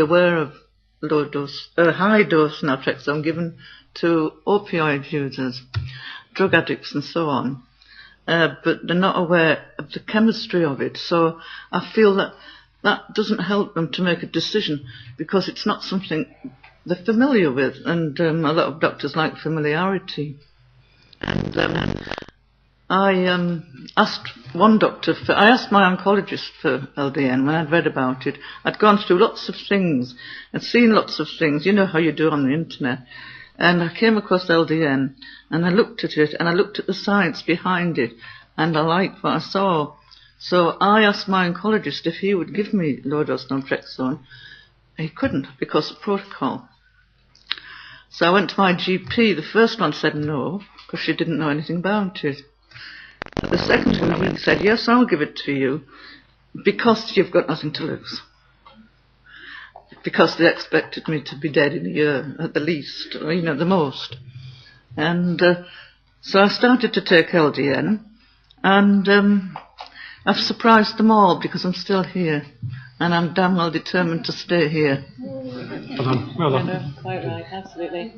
aware of high dose naltrexone given to opioid users, drug addicts and so on, but they're not aware of the chemistry of it. So I feel that that doesn't help them to make a decision, because it's not something they're familiar with, and a lot of doctors like familiarity. And I asked one doctor, I asked my oncologist for LDN when I'd read about it. I'd gone through lots of things and seen lots of things, you know how you do on the internet. And I came across LDN, and I looked at it, and I looked at the science behind it, and I liked what I saw. So I asked my oncologist if he would give me low-dose naltrexone. He couldn't, because of protocol. So I went to my GP. The first one said no, because she didn't know anything about it. The second one said, yes, I'll give it to you, because you've got nothing to lose. Because they expected me to be dead in a year, at the least, or, you know, the most. And so I started to take LDN, and I've surprised them all, because I'm still here, and I'm damn well determined to stay here. Well done. Well done. Quite right, absolutely.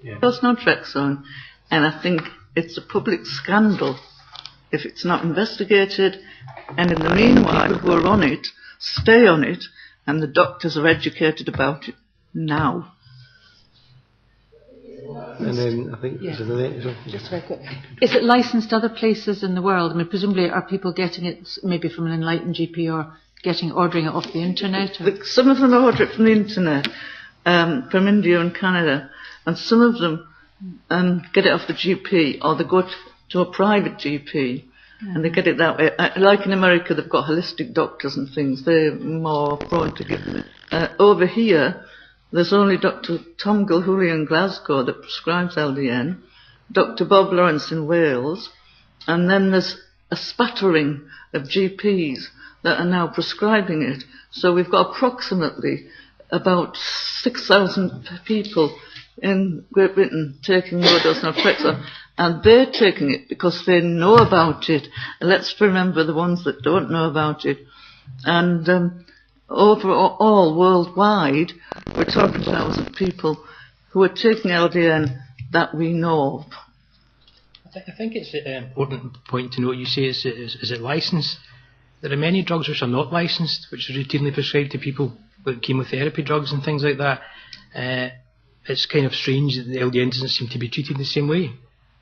Yeah. It's naltrexone, and I think it's a public scandal if it's not investigated, and in the meanwhile, people who are on it stay on it, and the doctors are educated about it now. And then I think just very quick. Is it licensed other places in the world? I mean, presumably, are people getting it maybe from an enlightened GP, or ordering it off the internet? Some of them order it from the internet, from India and Canada, and some of them get it off the GP, or they go to a private GP, and they get it that way. Like in America, they've got holistic doctors and things. They're more prone to giving it. Over here, there's only Dr. Tom Gilhooly in Glasgow that prescribes LDN, Dr. Bob Lawrence in Wales, and then there's a spattering of GPs that are now prescribing it. So we've got approximately about 6,000 people in Great Britain taking low-dose naltrexone, and they're taking it because they know about it. And let's remember the ones that don't know about it. And overall, worldwide, we're talking 1,000 people who are taking LDN that we know of. I think it's an important point to note. You say, is it licensed? There are many drugs which are not licensed, which are routinely prescribed to people, like chemotherapy drugs and things like that. It's kind of strange that the LDN doesn't seem to be treated the same way.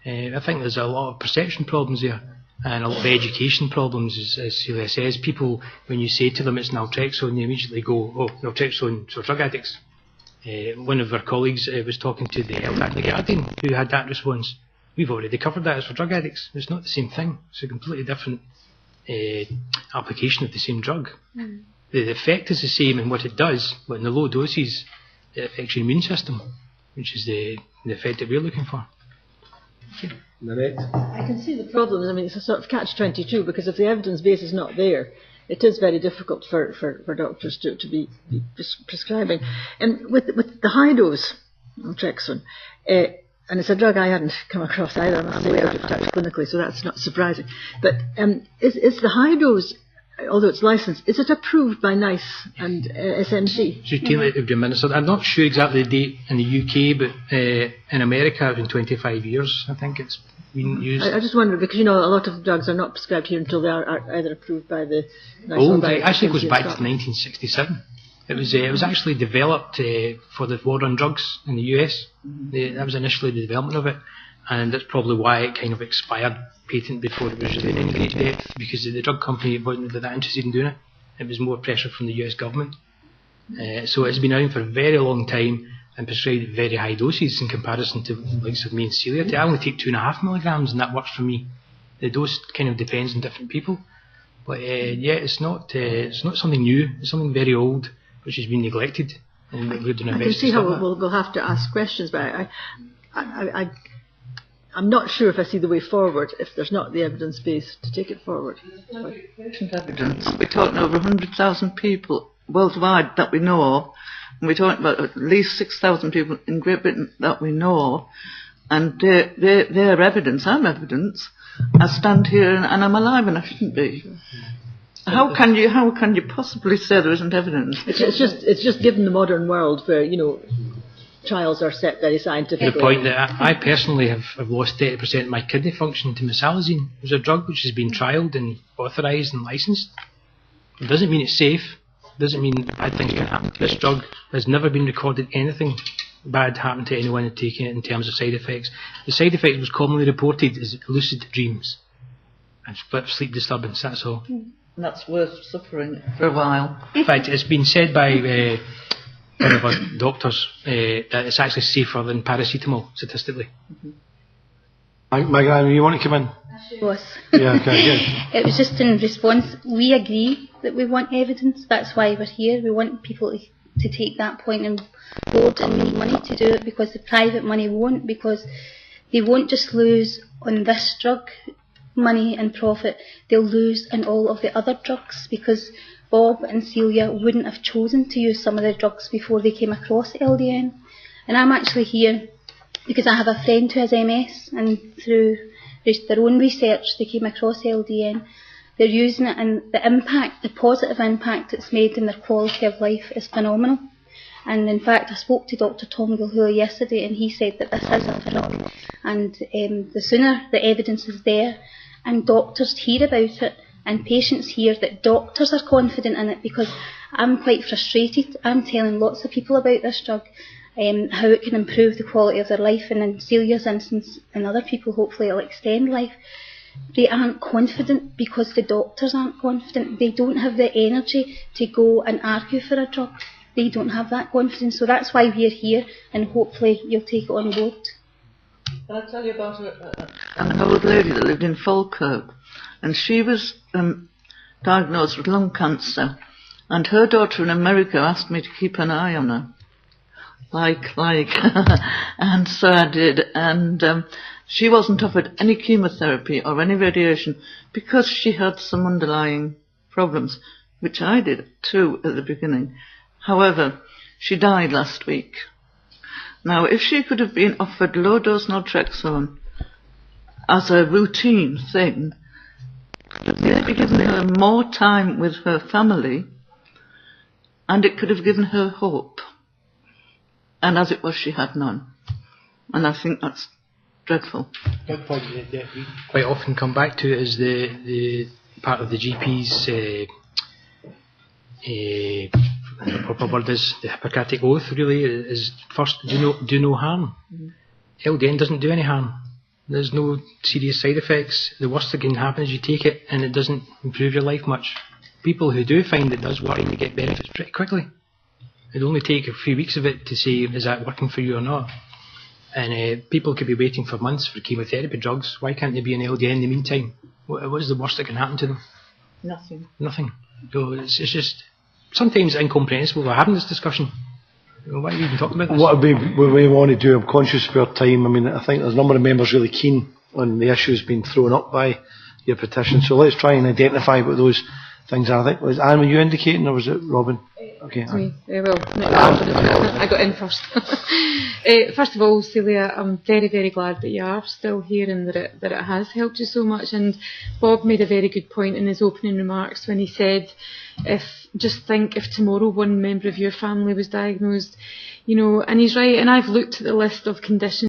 I think there's a lot of perception problems there, and a lot of education problems, as Celia says. People, when you say to them it's naltrexone, they immediately go, oh, naltrexone for drug addicts. One of our colleagues was talking to the Elder Guardian who had that response. We've already covered that as for drug addicts. It's not the same thing. It's a completely different application of the same drug. The effect is the same in what it does, but in the low doses it affects your immune system, which is the effect that we're looking for. I can see the problems. I mean, it's a sort of catch-22, because if the evidence base is not there, it is very difficult for doctors to be prescribing. And with the high dose naltrexone, and it's a drug I hadn't come across either, I must say, out of touch clinically, so that's not surprising. But is the high dose, although it's licensed, is it approved by NICE and SMC? It's routinely administered. I'm not sure exactly the date in the UK, but in America it's been 25 years, I think it's been used. I just wondered, because, you know, a lot of drugs are not prescribed here until they are either approved by the NICE or by it actually SMC goes back to 1967. It was actually developed for the war on drugs in the US. That was initially the development of it, and that's probably why it kind of expired patent before it was really in great depth, because the drug company wasn't that interested in doing it. It was more pressure from the US government. So it's been around for a very long time and prescribed at very high doses in comparison to the likes of me and Celia. I only take 2.5 milligrams, and that works for me. The dose kind of depends on different people. But yeah, it's not something new. It's something very old, which has been neglected. And we're doing our best to stop that. I can see how we'll have to ask questions, but I'm not sure if I see the way forward if there's not the evidence base to take it forward. Patient evidence. We're talking over 100,000 people worldwide that we know of, and we're talking about at least 6,000 people in Great Britain that we know of, and they're evidence. I'm evidence. I stand here and I'm alive, and I shouldn't be. How can you possibly say there isn't evidence? It's just given the modern world where, you know, trials are set very scientifically. The point that I personally have lost 30% of my kidney function to mesalazine. It was a drug which has been trialled and authorised and licensed. It doesn't mean it's safe. It doesn't mean bad things can happen. This drug has never been recorded anything bad happen to anyone taking it in terms of side effects. The side effect was commonly reported as lucid dreams and sleep disturbance, that's all. That's worth suffering for a while. In fact, it's been said by one of our doctors that it's actually safer than paracetamol statistically. Margaret, you want to come in? Was. Yeah, okay, good. It was just in response. We agree that we want evidence. That's why we're here. We want people to take that point on board, and we need money to do it because the private money won't, because they won't just lose on this drug money and profit, they'll lose in all of the other drugs, because Bob and Celia wouldn't have chosen to use some of the drugs before they came across LDN. And I'm actually here because I have a friend who has MS, and through their own research they came across LDN. They're using it, and the impact, the positive impact it's made in their quality of life is phenomenal. And in fact, I spoke to Dr Tom Gilhula yesterday, and he said that this is a phenomenon, and the sooner the evidence is there and doctors hear about it and patients hear that doctors are confident in it, because I'm quite frustrated. I'm telling lots of people about this drug, how it can improve the quality of their life, and in Celia's instance and other people hopefully it'll extend life. They aren't confident because the doctors aren't confident. They don't have the energy to go and argue for a drug. They don't have that confidence, so that's why we're here, and hopefully you'll take it on board. Can I tell you about an old lady that lived in Falkirk, and she was diagnosed with lung cancer, and her daughter in America asked me to keep an eye on her, and so I did, and she wasn't offered any chemotherapy or any radiation because she had some underlying problems, which I did too at the beginning. However, she died last week. Now, if she could have been offered low-dose naltrexone as a routine thing, it could have maybe given her more time with her family, and it could have given her hope. And as it was, she had none. And I think that's dreadful. One point that we quite often come back to is the part of the GP's the proper word is the Hippocratic Oath, really, is first, do no harm. LDN doesn't do any harm. There's no serious side effects. The worst that can happen is you take it and it doesn't improve your life much. People who do find it does work, they get benefits pretty quickly. It'll only take a few weeks of it to say, is that working for you or not? And people could be waiting for months for chemotherapy drugs. Why can't they be an LDN in the meantime? What is the worst that can happen to them? Nothing. So it's just sometimes incomprehensible. We're having this discussion. Why are we even talking about this? What we want to do, I'm conscious of our time. I mean, I think there's a number of members really keen on the issues being thrown up by your petition. So let's try and identify what those things are. I think, was Anne, were you indicating, or was it Robin? Okay. Me. Well, I got in first. First of all, Celia, I'm very, very glad that you are still here and that it has helped you so much. And Bob made a very good point in his opening remarks when he said, just think if tomorrow one member of your family was diagnosed, and he's right. And I've looked at the list of conditions